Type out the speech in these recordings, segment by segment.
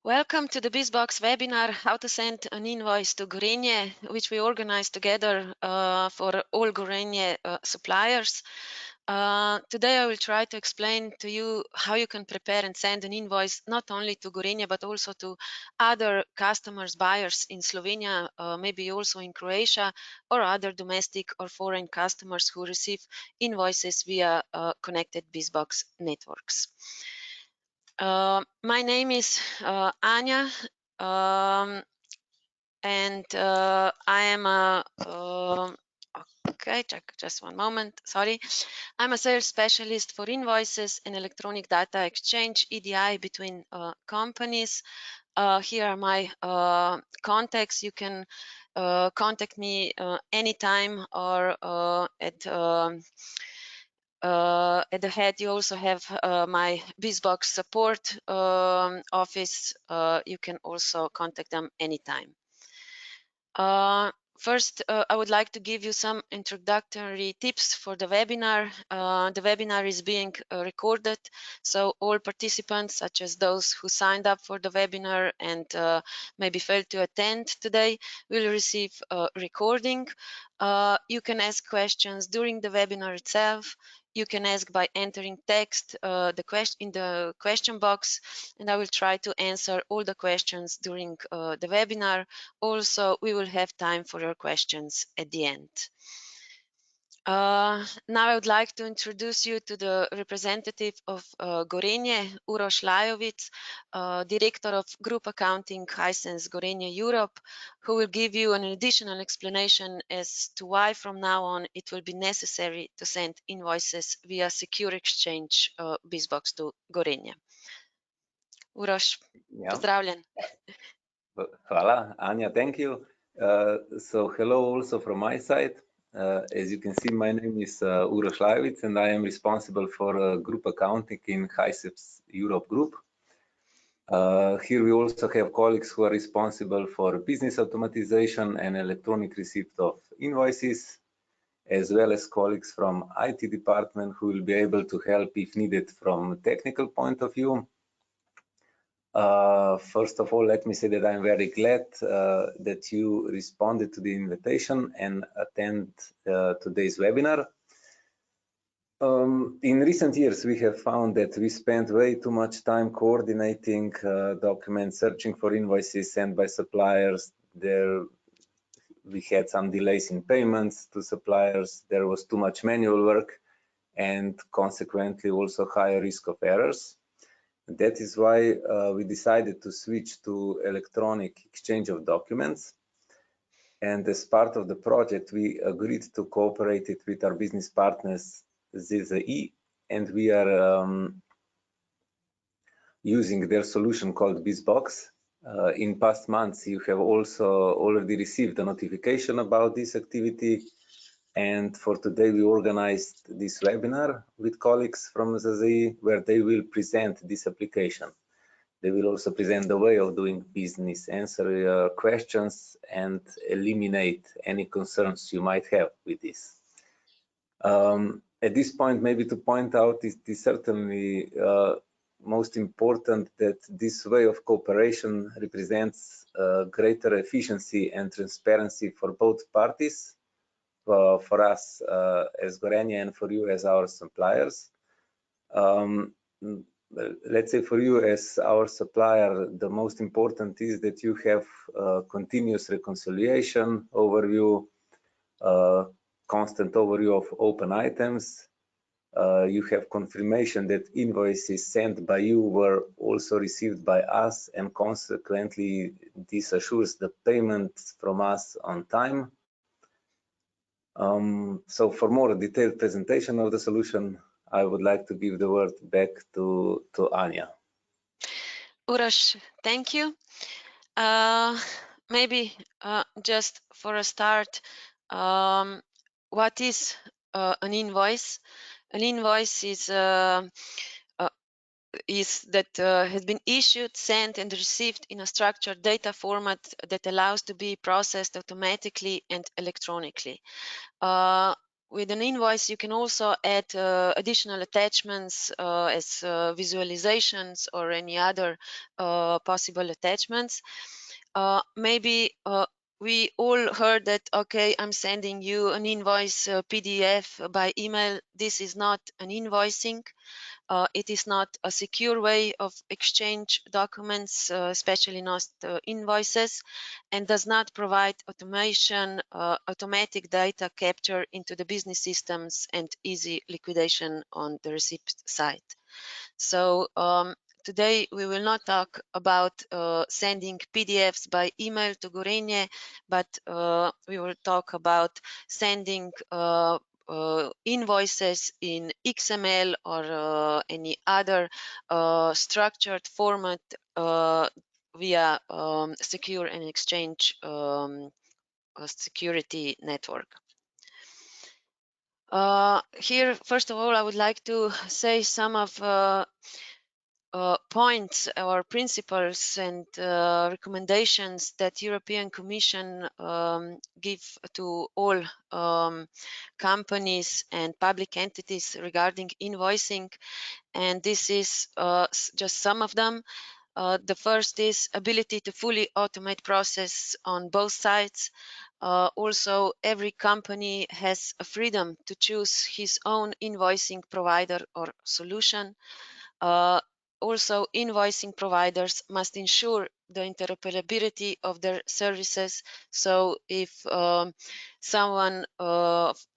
Welcome to the bizBox webinar, How to Send an Invoice to Gorenje, which we organized together for all Gorenje suppliers. Today I will try to explain to you how you can prepare and send an invoice not only to Gorenje but also to other customers, buyers in Slovenia, maybe also in Croatia, or other domestic or foreign customers who receive invoices via connected bizBox networks. My name is Anja, and I am a okay, just one moment, sorry. I'm a sales specialist for invoices and electronic data exchange, EDI, between companies. Here are my contacts. You can contact me anytime, or at the head, you also have my bizBox support office. You can also contact them anytime. First, I would like to give you some introductory tips for the webinar. The webinar is being recorded, so all participants, such as those who signed up for the webinar and maybe failed to attend today, will receive a recording. You can ask questions during the webinar itself. You can ask by entering text in the question box, and I will try to answer all the questions during the webinar. Also, we will have time for your questions at the end. Now I would like to introduce you to the representative of Gorenje, Uroš Lajovic, Director of Group Accounting, Hisense Gorenje Europe, who will give you an additional explanation as to why from now on it will be necessary to send invoices via secure exchange bizBox to Gorenje. Uroš, pozdravljen. Hvala, Anja, thank you. So hello also from my side. As you can see, my name is Uroš Lajovic, and I am responsible for group accounting in Hisense Europe Group. Here we also have colleagues who are responsible for business automatization and electronic receipt of invoices, as well as colleagues from IT department who will be able to help if needed from a technical point of view. First of all, let me say that I'm very glad that you responded to the invitation and attend today's webinar. In recent years, we have found that we spent way too much time coordinating documents, searching for invoices sent by suppliers. We had some delays in payments to suppliers. There was too much manual work and consequently also higher risk of errors. That is why we decided to switch to electronic exchange of documents. And as part of the project, we agreed to cooperate it with our business partners, d.o.o, and we are using their solution called bizBox. In past months, you have also already received a notification about this activity. And for today, we organized this webinar with colleagues from d.o.o, where they will present this application. They will also present the way of doing business, answer your questions, and eliminate any concerns you might have with this. At this point, maybe to point out, it is certainly most important that this way of cooperation represents greater efficiency and transparency for both parties. For us as Gorenje and for you as our suppliers. Let's say for you as our supplier, the most important is that you have continuous reconciliation overview, constant overview of open items. You have confirmation that invoices sent by you were also received by us, and consequently this assures the payment from us on time. So for more detailed presentation of the solution, I would like to give the word back to Anja. Uroš, thank you. Maybe just for a start, what is an invoice? An invoice is that has been issued, sent, and received in a structured data format that allows to be processed automatically and electronically. with an invoice, you can also add additional attachments as visualizations or any other possible attachments. Maybe we all heard that, okay, I'm sending you an invoice PDF by email. This is not an invoicing. It is not a secure way of exchange documents, especially not invoices, and does not provide automation, automatic data capture into the business systems and easy liquidation on the receipt side. So today we will not talk about sending PDFs by email to Gorenje, but we will talk about sending invoices in XML or any other structured format via secure and exchange security network. Here, first of all, I would like to say some of points or principles and recommendations that European Commission give to all companies and public entities regarding invoicing, and this is just some of them. The first is ability to fully automate process on both sides. Also, every company has a freedom to choose his own invoicing provider or solution. Uh, Also, invoicing providers must ensure the interoperability of their services. So if someone,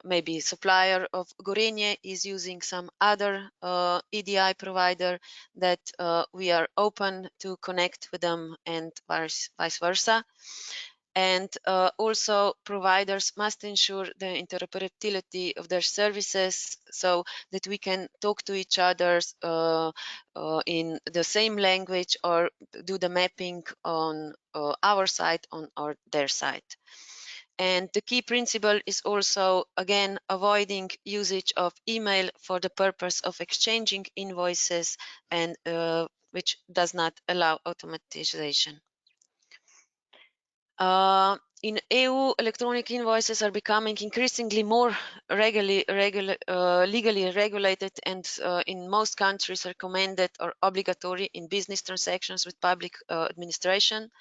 maybe supplier of Gorenje, is using some other EDI provider, that we are open to connect with them and vice versa. And also providers must ensure the interoperability of their services so that we can talk to each other in the same language or do the mapping on our side or their side. And the key principle is also, again, avoiding usage of email for the purpose of exchanging invoices and which does not allow automatization. In EU, electronic invoices are becoming increasingly more legally regulated and in most countries recommended or obligatory in business transactions with public administration.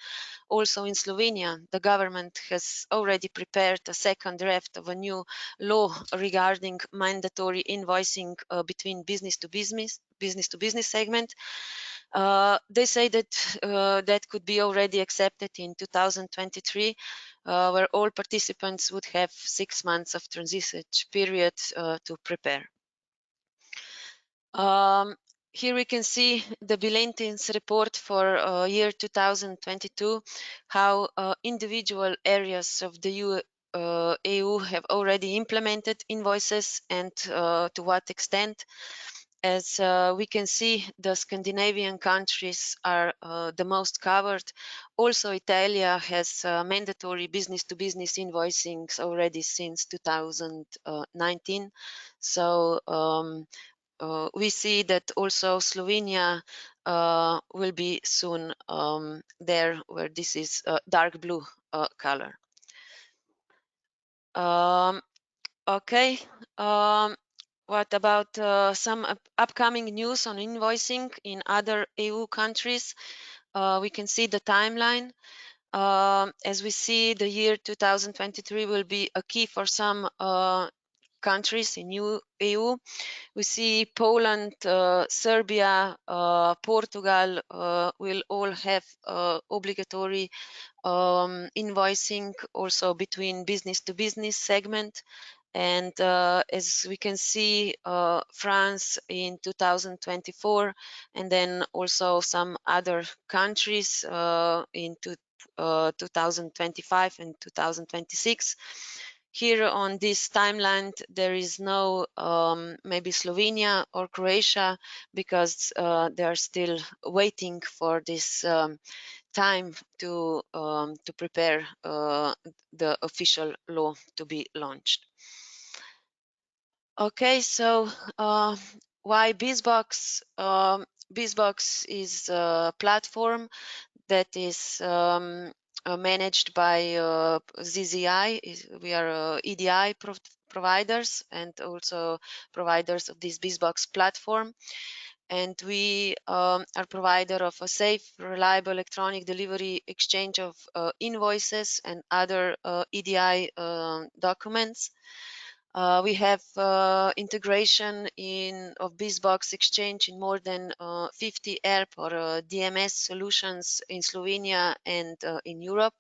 Also in Slovenia, the government has already prepared a second draft of a new law regarding mandatory invoicing between business to business segment. They say that that could be already accepted in 2023, where all participants would have 6 months of transition period to prepare. Here we can see the Bilentin's report for year 2022, how individual areas of the EU have already implemented invoices and to what extent. As we can see, the Scandinavian countries are the most covered. Also, Italia has mandatory business-to-business invoicing already since 2019. So we see that also Slovenia will be soon there, where this is dark blue color. Okay. What about some upcoming news on invoicing in other EU countries? We can see the timeline. As we see, the year 2023 will be a key for some countries in EU. We see Poland, Serbia, Portugal will all have obligatory invoicing also between business to business segment. And as we can see, France in 2024, and then also some other countries in 2025 and 2026. Here on this timeline, there is no maybe Slovenia or Croatia, because they are still waiting for this time to prepare the official law to be launched. Okay, so why bizBox? bizBox is a platform that is managed by ZZI. We are a EDI providers and also providers of this bizBox platform. And we are provider of a safe, reliable electronic delivery exchange of invoices and other EDI documents. We have integration of bizBox Exchange in more than 50 ERP or DMS solutions in Slovenia and in Europe.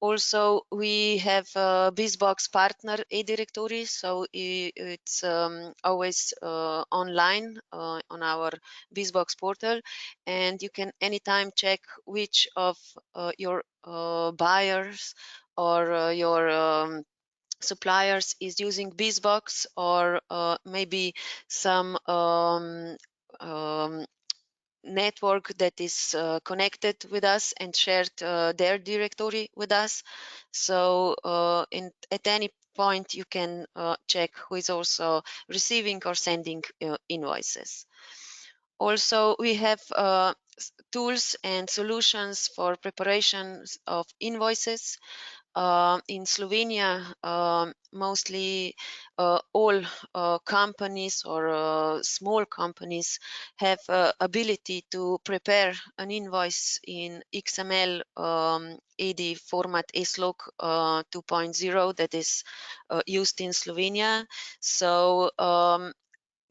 Also, we have a bizBox partner e-directory, so it's always online on our bizBox portal, and you can anytime check which of your buyers or your suppliers is using bizBox, or maybe some network that is connected with us and shared their directory with us. So at any point you can check who is also receiving or sending invoices. Also, we have tools and solutions for preparations of invoices. In Slovenia, mostly all companies or small companies have ability to prepare an invoice in XML EDI format SLOC 2.0 that is used in Slovenia. So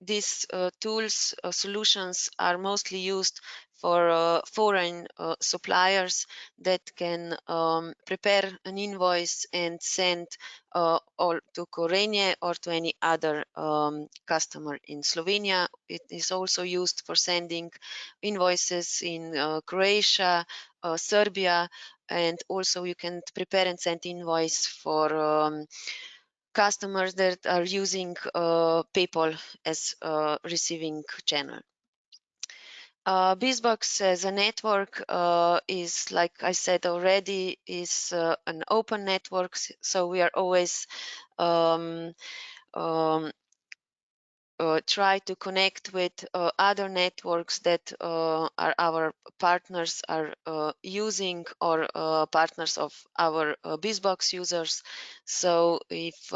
these tools solutions are mostly used for foreign suppliers that can prepare an invoice and send or to Gorenje or to any other customer in Slovenia. It is also used for sending invoices in Croatia, Serbia, and also you can prepare and send invoice for customers that are using PayPal as a receiving channel. bizBox as a network is, like I said already, is an open network, so we are always um, um, try to connect with other networks that are our partners are using, or partners of our bizBox users. So if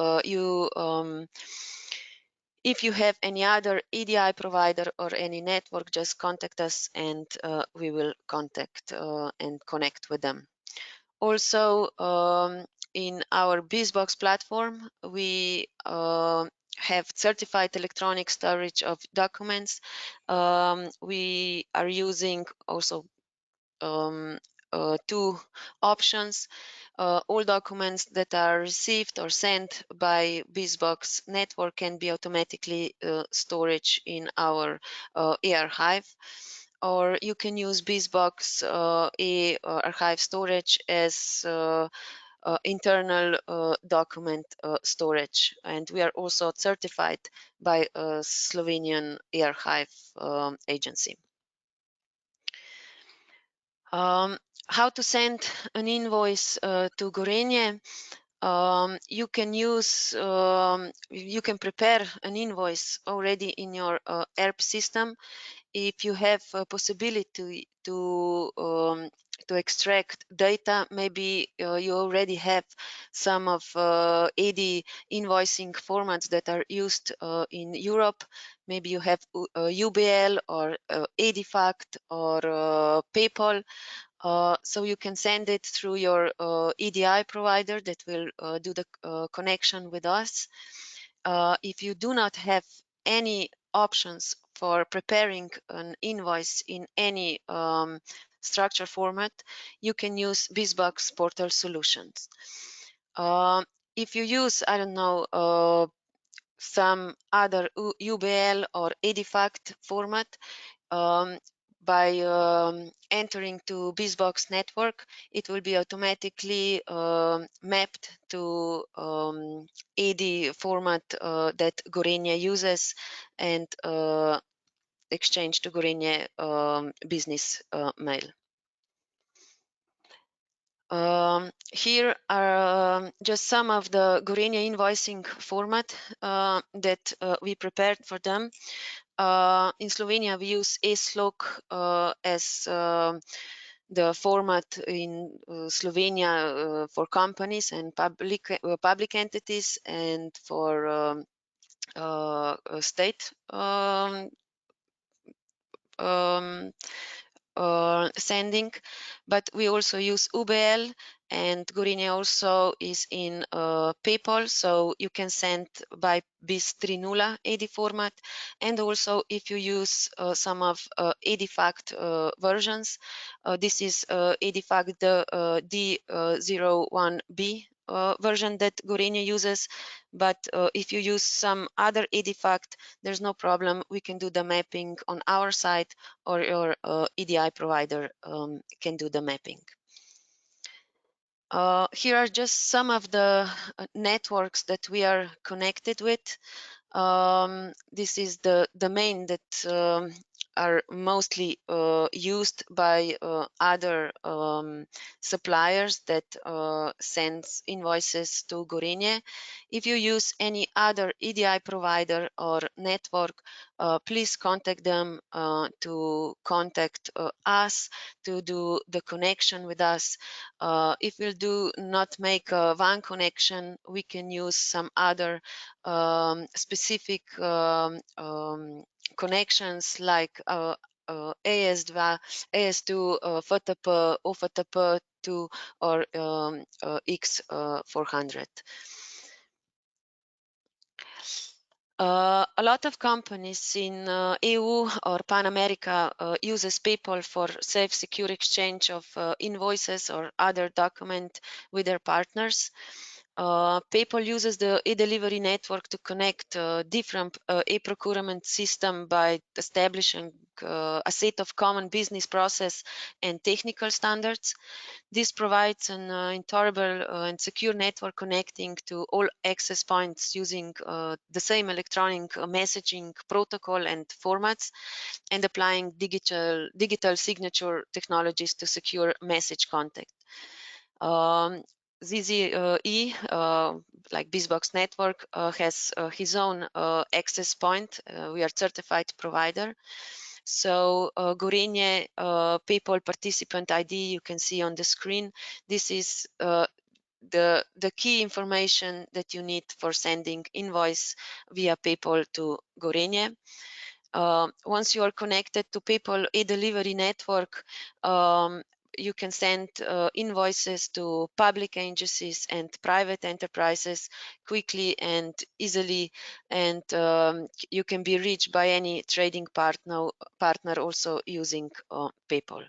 you have any other EDI provider or any network, just contact us and we will contact and connect with them. Also, in our bizBox platform, we have certified electronic storage of documents. We are using also two options. All documents that are received or sent by bizBox network can be automatically storage in our e-archive, or you can use bizBox e-archive storage as internal document storage, and we are also certified by a Slovenian e-archive agency. How to send an invoice to Gorenje? You can prepare an invoice already in your ERP system. If you have a possibility to extract data, maybe you already have some of EDI invoicing formats that are used in Europe. Maybe you have UBL or EDIFACT or PayPal. So you can send it through your EDI provider that will do the connection with us. If you do not have any options for preparing an invoice in any structure format, you can use bizBox portal solutions. If you use, I don't know, some other UBL or EDIFACT format, by entering to bizBox network, it will be automatically mapped to EDI format that Gorenje uses and exchange to Gorenje business mail. Here are just some of the Gorenje invoicing format that we prepared for them. In Slovenia, we use SLOC as the format in Slovenia for companies and public entities, and for state um, sending, but we also use UBL, and Gorenje also is in PayPal, so you can send by bis 3.0 EDI format, and also if you use some of EDIFACT versions, this is EDIFACT the D.o.o version that Gorenje uses, but if you use some other EDIFACT, there's no problem. We can do the mapping on our side, or your EDI provider can do the mapping. Here are just some of the networks that we are connected with. This is the domain that are mostly used by other suppliers that sends invoices to Gorenje. If you use any other EDI provider or network, please contact them to contact us to do the connection with us. If we'll do not make one connection, we can use some other specific connections like AS2, AS2, FTP, OFTP2, or X400. A lot of companies in EU or Pan America uses PayPal for safe, secure exchange of invoices or other document with their partners. PayPal uses the e-delivery network to connect different e-procurement system by establishing a set of common business process and technical standards. This provides an interoperable and secure network connecting to all access points using the same electronic messaging protocol and formats, and applying digital signature technologies to secure message contact. ZZE, like bizBox network, has his own access point. We are certified provider. So Gorenje PayPal participant ID you can see on the screen. This is the key information that you need for sending invoice via PayPal to Gorenje. Once you are connected to PayPal e-delivery network, you can send invoices to public agencies and private enterprises quickly and easily, and you can be reached by any trading partner also using PayPal.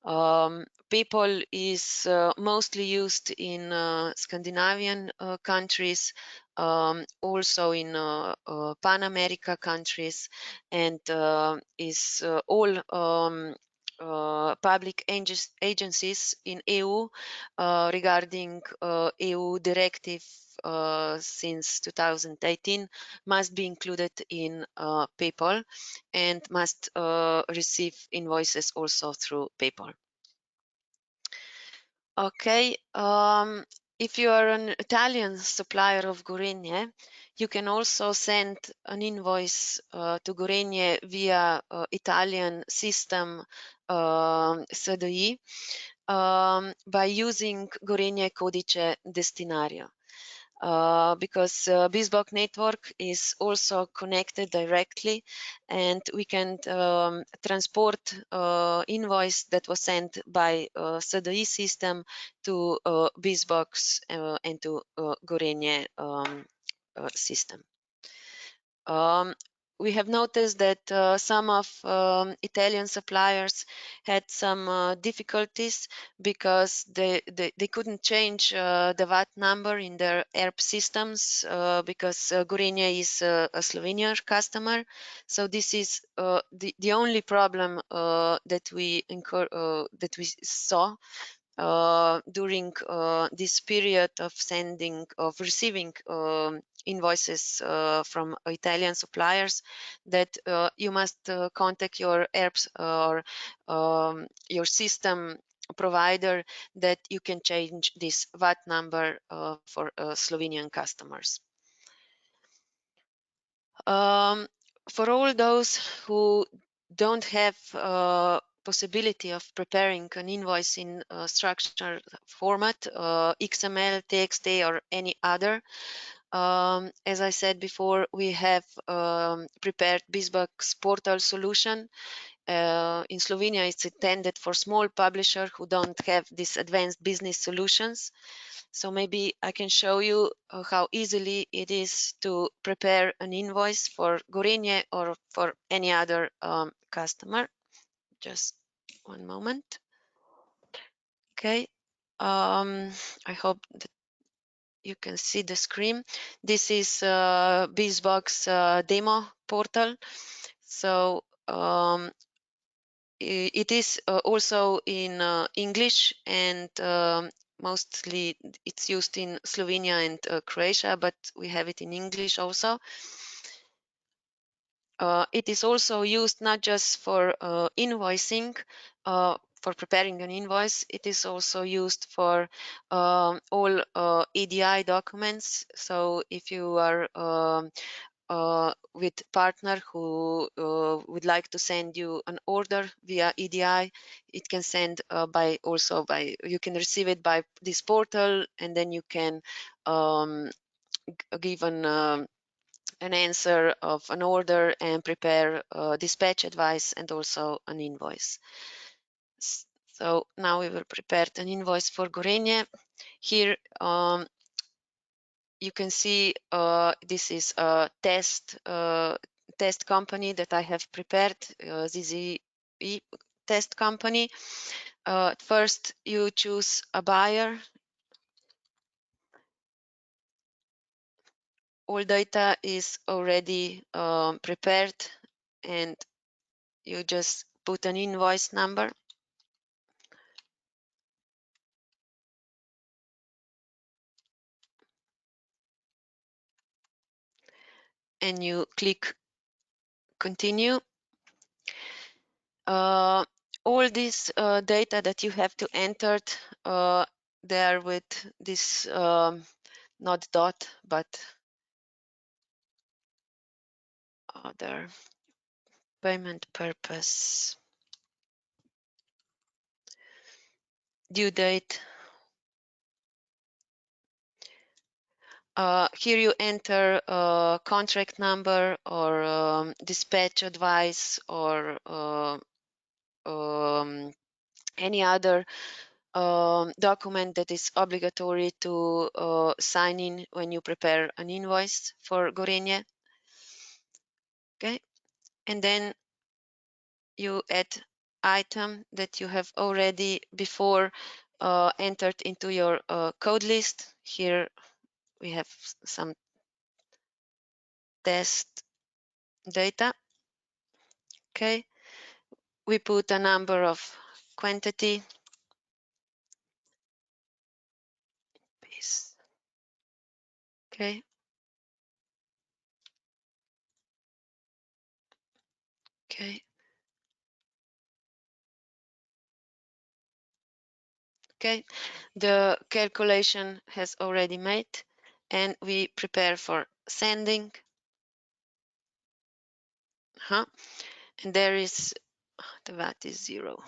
PayPal is mostly used in Scandinavian countries, also in Pan America countries, and is all public agencies in EU regarding EU directive since 2018 must be included in PayPal and must receive invoices also through PayPal. Okay, if you are an Italian supplier of Gorenje, you can also send an invoice to Gorenje via Italian system SDI by using Gorenje codice destinario. Because bizBox network is also connected directly, and we can transport invoice that was sent by SDI system to bizBox and to Gorenje system. We have noticed that some of Italian suppliers had some difficulties because they couldn't change the VAT number in their ERP systems because Gorenje is a Slovenian customer. So this is the only problem that we saw during this period of receiving invoices from Italian suppliers, that you must contact your ERPs or your system provider that you can change this VAT number for Slovenian customers. For all those who don't have possibility of preparing an invoice in a structured format, XML, TXT, or any other. As I said before, we have prepared bizBox portal solution. In Slovenia, it's intended for small publishers who don't have these advanced business solutions. So maybe I can show you how easily it is to prepare an invoice for Gorenje or for any other customer. Just one moment. Okay. I hope that you can see the screen. This is bizBox demo portal. So it is also in English, and mostly it's used in Slovenia and Croatia, but we have it in English also. It is also used not just for invoicing, for preparing an invoice. It is also used for all EDI documents. So if you are with partner who would like to send you an order via EDI, it can send you can receive it by this portal, and then you can give an answer of an order and prepare a dispatch advice and also an invoice. So now we will prepare an invoice for Gorenje. Here you can see this is a test company that I have prepared, ZZE test company. First, you choose a buyer. All data is already prepared, and you just put an invoice number. And you click continue. All this data that you have to enter there with this not dot but other payment purpose, due date. Here you enter contract number or dispatch advice or any other document that is obligatory to sign in when you prepare an invoice for Gorenje. Okay, and then you add item that you have already before entered into your code list. Here we have some test data. Okay, we put a number of quantity. Piece. Okay. Okay. Okay, the calculation has already made, and we prepare for sending. And there is the VAT is 0.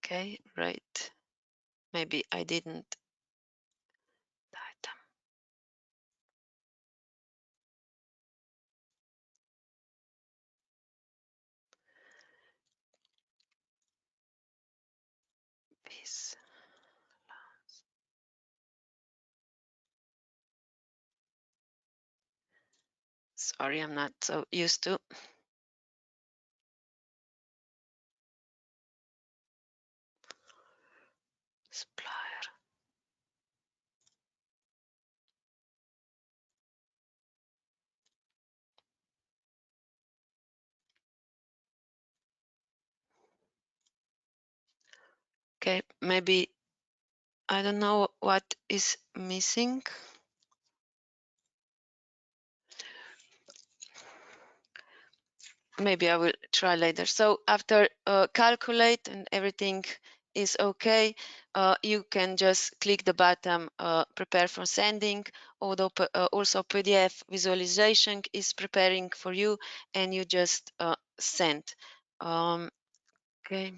Okay, right. Maybe I didn't. Item. Piece. Sorry, I'm not so used to. Supplier. Okay, maybe I don't know what is missing. Maybe I will try later. So after calculate and everything is okay, you can just click the button prepare for sending. Although also PDF visualization is preparing for you, and you just send. Okay.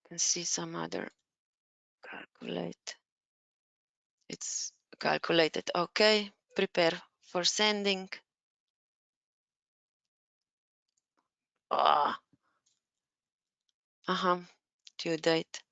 Can see some other calculate. It's calculated. Okay. Prepare for sending. Ah. Due date.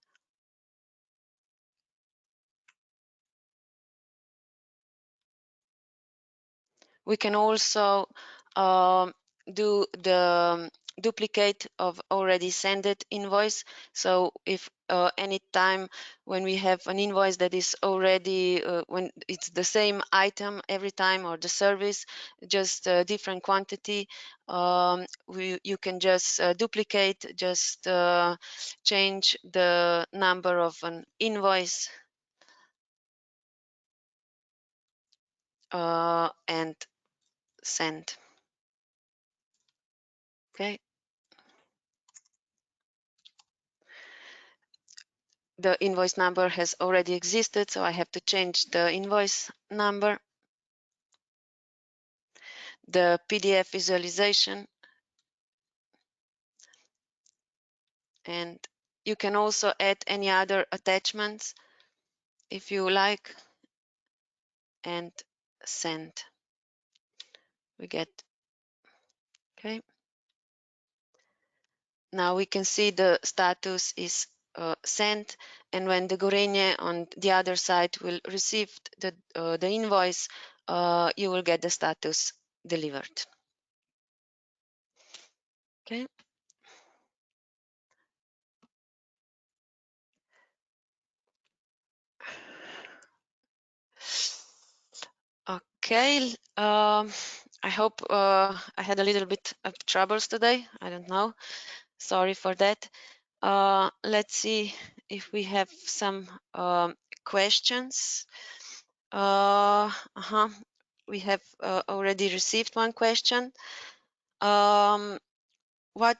We can also do the duplicate of already sent invoice. So if any time when we have an invoice that is already when it's the same item every time, or the service, just a different quantity, you can just duplicate, just change the number of an invoice and send. Okay. The invoice number has already existed, so I have to change the invoice number. The PDF visualization, and you can also add any other attachments if you like, and send. We get, okay. Now we can see the status is sent, and when the Gorenje on the other side will receive the invoice, you will get the status delivered. Okay. Okay, I hope I had a little bit of troubles today. I don't know. Sorry for that. Let's see if we have some questions. We have already received one question. What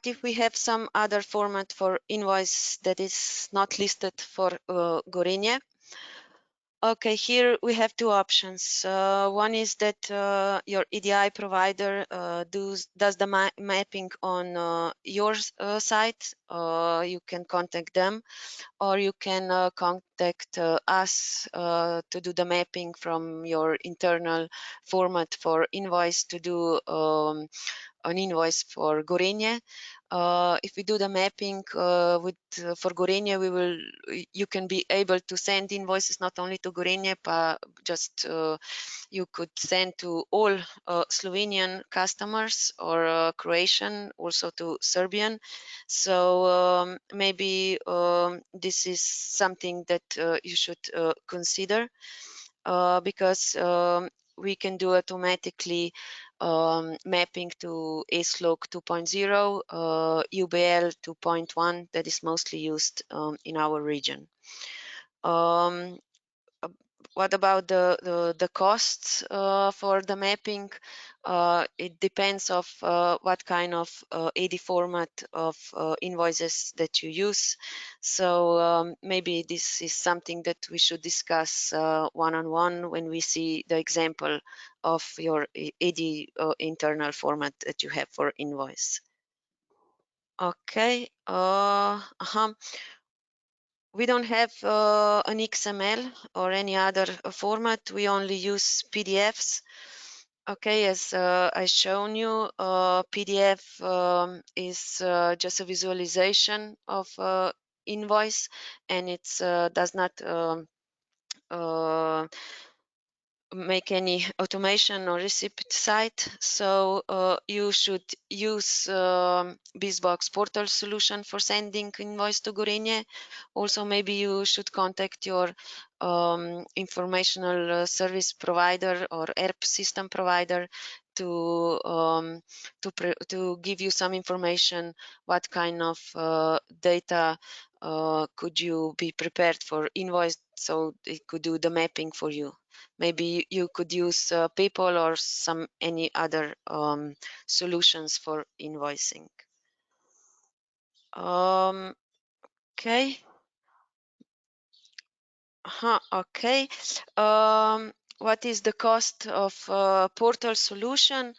if we have some other format for invoice that is not listed for Gorenje? Okay, here we have two options. One is that your EDI provider does the mapping on your site. You can contact them, or you can contact us to do the mapping from your internal format for invoice to do an invoice for Gorenje. If we do the mapping for Gorenje, you can be able to send invoices not only to Gorenje, but just you could send to all Slovenian customers, or Croatian, also to Serbian. So maybe this is something that you should consider, because we can do automatically mapping to ASLOC 2.0, UBL 2.1, that is mostly used in our region. What about the costs for the mapping? It depends of what kind of EDI format of invoices that you use. So maybe this is something that we should discuss one-on-one when we see the example of your EDI internal format that you have for invoice. Okay. We don't have an XML or any other format. We only use PDFs. Okay, as I shown you, PDF is just a visualization of invoice, and it does not make any automation or receipt site. So you should use bizBox portal solution for sending invoice to Gorenje. Also, maybe you should contact your informational service provider or ERP system provider to to give you some information what kind of data could you be prepared for invoice, so it could do the mapping for you. Maybe you could use PayPal or any other solutions for invoicing. Okay. Okay. What is the cost of portal solution?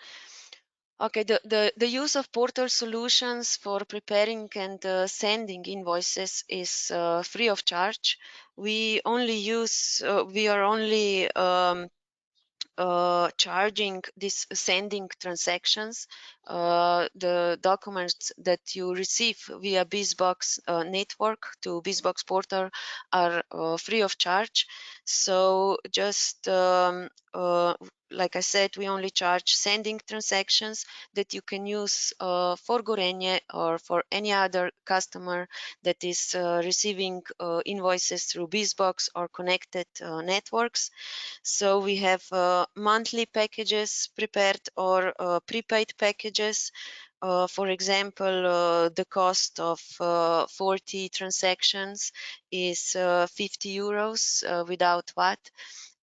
Okay, the use of portal solutions for preparing and sending invoices is free of charge. We are only charging these sending transactions. The documents that you receive via bizBox network to bizBox portal are free of charge. So just like I said, we only charge sending transactions that you can use for Gorenje or for any other customer that is receiving invoices through bizBox or connected networks. So we have monthly packages prepared or prepaid packages. For example, the cost of 40 transactions is 50 euros without VAT,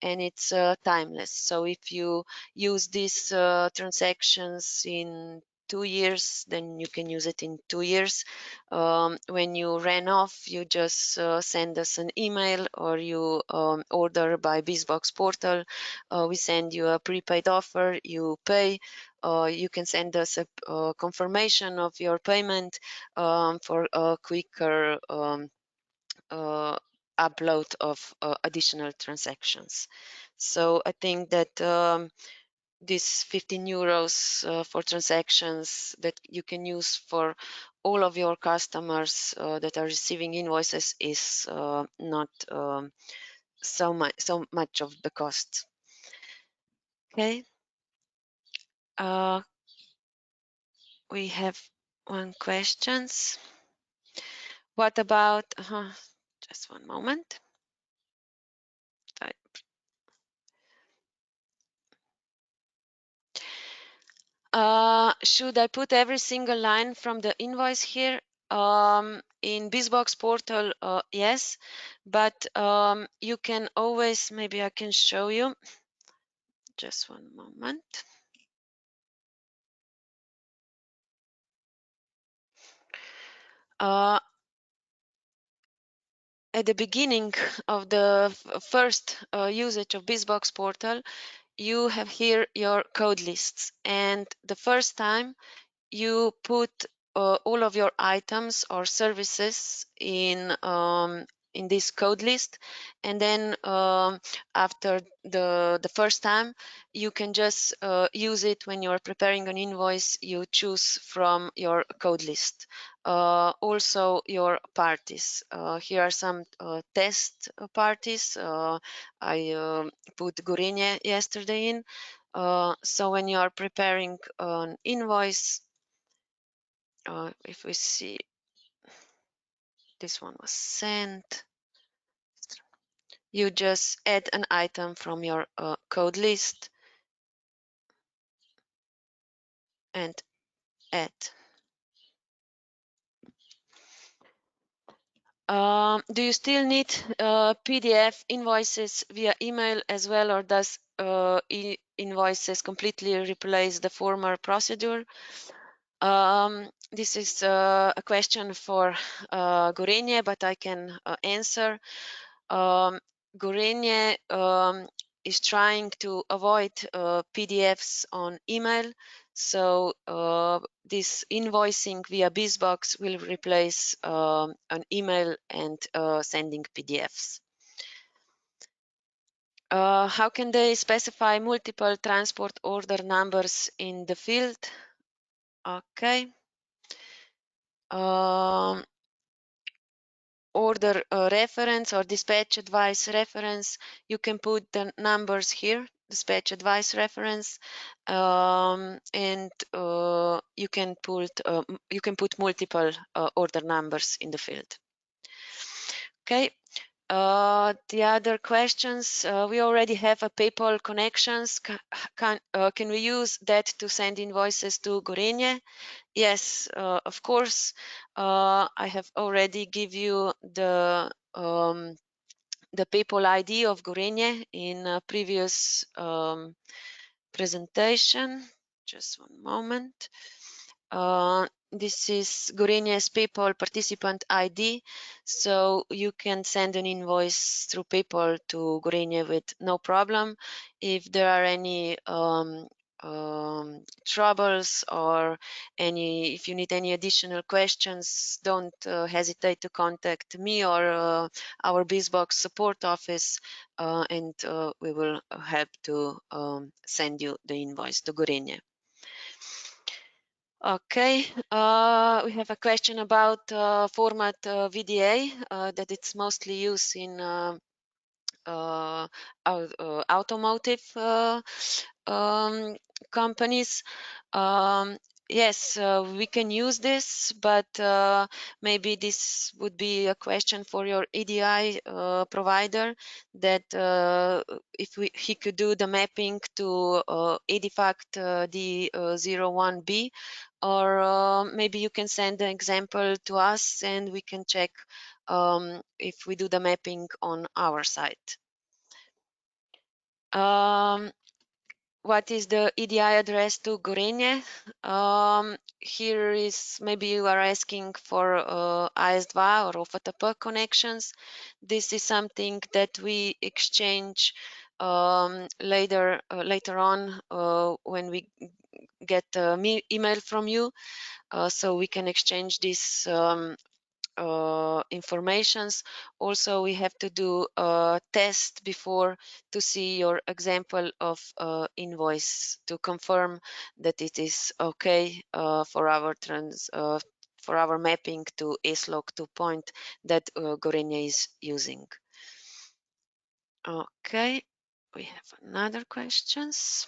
and it's timeless. So if you use these transactions in 2 years, then you can use it in 2 years. When you ran off, you just send us an email or you order by bizBox portal. We send you a prepaid offer, you pay. You can send us a confirmation of your payment for a quicker upload of additional transactions. So I think that this 15 euros for transactions that you can use for all of your customers that are receiving invoices is not so much of the cost. Okay. We have one questions. What about just one moment. Should I put every single line from the invoice here? In bizBox portal, yes, but you can always, maybe I can show you. Just one moment. At the beginning of the first usage of bizBox portal, you have here your code lists, and the first time you put all of your items or services in this code list, and then after the first time you can just use it when you're preparing an invoice. You choose from your code list. Also your parties. Here are some test parties. I put Gorenje yesterday in. So when you are preparing an invoice, if we see, this one was sent, you just add an item from your code list and add. Do you still need PDF invoices via email as well, or does invoices completely replace the former procedure? This is a question for Gorenje, but I can answer. Gorenje is trying to avoid PDFs on email, so this invoicing via bizBox will replace an email and sending PDFs. How can they specify multiple transport order numbers in the field? Okay. Order reference or dispatch advice reference, you can put the numbers here, dispatch advice reference, and you can put multiple order numbers in the field. Okay. The other questions, we already have a PayPal connections. Can we use that to send invoices to Gorenje? Yes, of course. I have already give you the PayPal ID of Gorenje in a previous presentation. Just one moment. this is Gorenje's PayPal participant ID, so you can send an invoice through PayPal to Gorenje with no problem. If there are any troubles or if you need any additional questions, don't hesitate to contact me or our bizBox support office, and we will help to send you the invoice to Gorenje. Okay, we have a question about format VDA that it's mostly used in automotive um, companies. Um, yes, we can use this, but maybe this would be a question for your EDI provider, that he could do the mapping to EDIFACT D01B, or maybe you can send the example to us and we can check if we do the mapping on our site. What is the EDI address to Gorenje? Here is, maybe you are asking for AS2 or OFTP connections. This is something that we exchange later on when we get email from you, so we can exchange this informations. Also, we have to do a test before to see your example of invoice to confirm that it is okay for our mapping to ASLOC 2 point that Gorenje is using. Okay, we have another questions.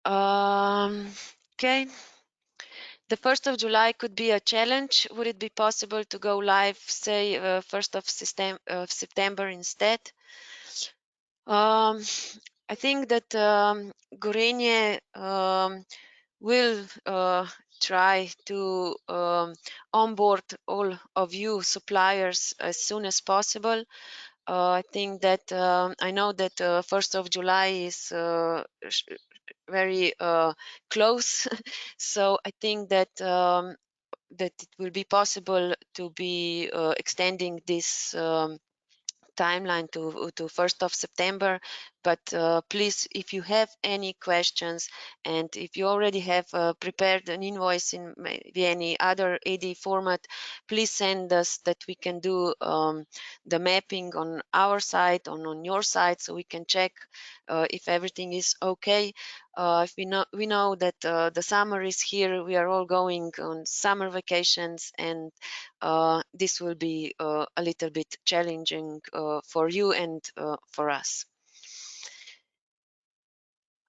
Okay. The 1st of July could be a challenge. Would it be possible to go live, say, 1st of September instead? I think that Gorenje will try to onboard all of you suppliers as soon as possible. I think that I know that 1st of July is very close, so I think that that it will be possible to be extending this timeline to 1st of September. But please, if you have any questions and if you already have prepared an invoice in maybe any other EDI format, please send us, that we can do the mapping on our side, on your side, so we can check if everything is okay. If we know that the summer is here, we are all going on summer vacations, and this will be a little bit challenging for you and for us.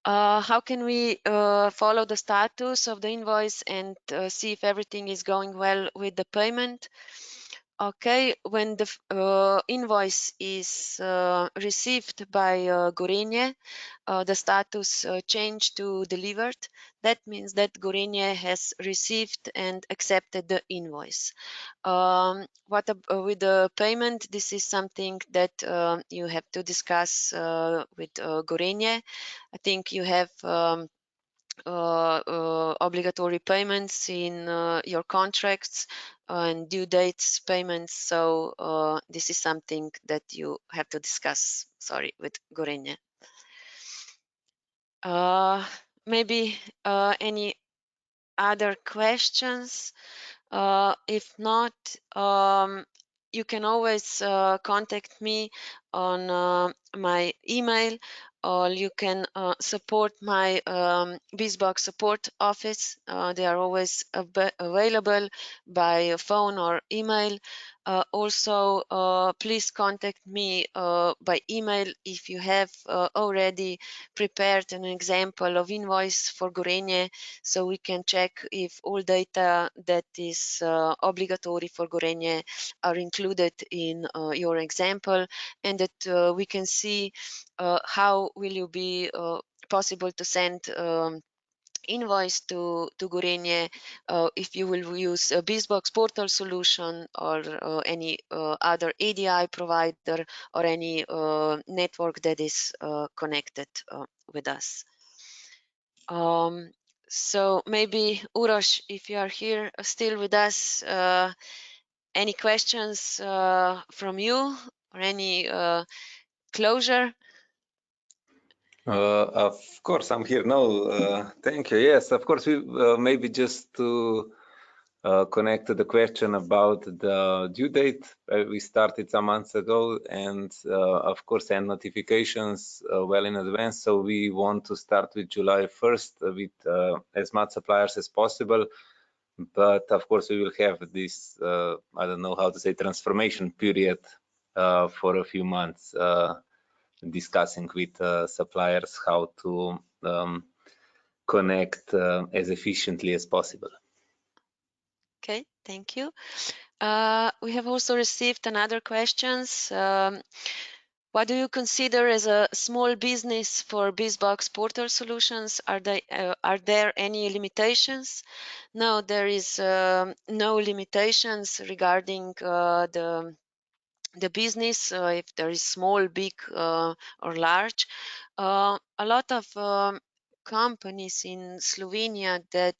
How can we follow the status of the invoice and see if everything is going well with the payment? Okay, when the invoice is received by Gorenje, the status changed to delivered. That means that Gorenje has received and accepted the invoice. With the payment, this is something that you have to discuss with Gorenje. I think you have obligatory payments in your contracts and due dates payments. So this is something that you have to discuss, sorry, with Gorenje. Maybe any other questions? If not, you can always contact me on my email, or you can support my bizBox support office. They are always available by phone or email. Also, please contact me by email if you have already prepared an example of invoice for Gorenje, so we can check if all data that is obligatory for Gorenje are included in your example, and that we can see how will you be possible to send invoice to Gorenje if you will use a bizBox portal solution or any other EDI provider or any network that is connected with us. So maybe Uroš, if you are here still with us, any questions from you or any closure? Of course, I'm here now. Thank you. Yes, of course, we maybe just to connect to the question about the due date. We started some months ago, and of course, send notifications well in advance. So we want to start with July 1st with as much suppliers as possible. But of course, we will have this, I don't know how to say, transformation period for a few months, discussing with suppliers how to connect as efficiently as possible. Okay, thank you. We have also received another questions. What do you consider as a small business for bizBox portal solutions? Are there any limitations? No, there is no limitations regarding the business, if there is small, big, or large. A lot of companies in Slovenia that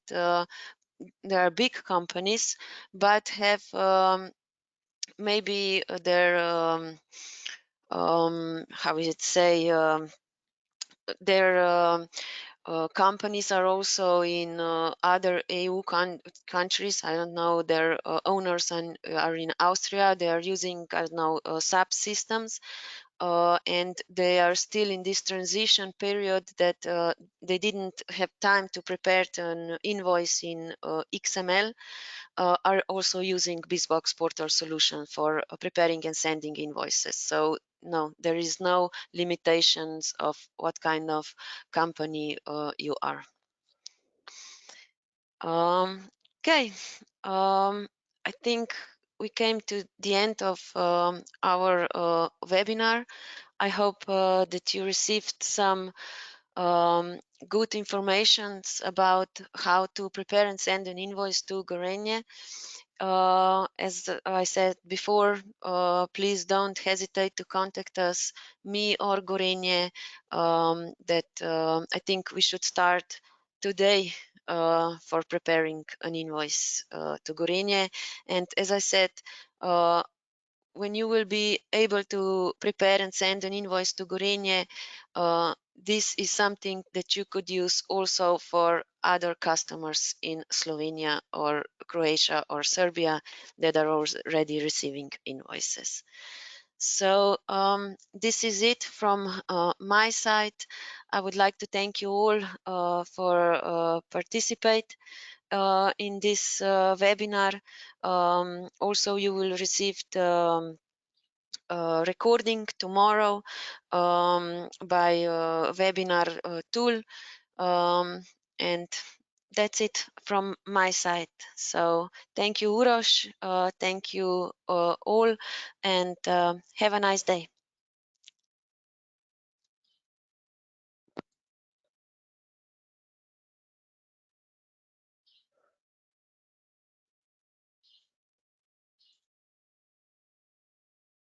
there are big companies, but have maybe their how is it say their companies are also in other EU countries. I don't know, their owners are in Austria. They are using, I don't know, SAP systems, and they are still in this transition period that they didn't have time to prepare an invoice in XML, are also using bizBox portal solution for preparing and sending invoices. So no, there is no limitations of what kind of company you are. Okay, I think we came to the end of our webinar. I hope that you received some good informations about how to prepare and send an invoice to Gorenje. As I said before, please don't hesitate to contact us, me or Gorenje. I think we should start today for preparing an invoice to Gorenje. And as I said, when you will be able to prepare and send an invoice to Gorenje, this is something that you could use also for other customers in Slovenia or Croatia or Serbia that are already receiving invoices. So this is it from my side. I would like to thank you all for participate in this webinar. Also, you will receive the recording tomorrow by webinar tool, and that's it from my side. So thank you, Uroš, thank you all, and have a nice day.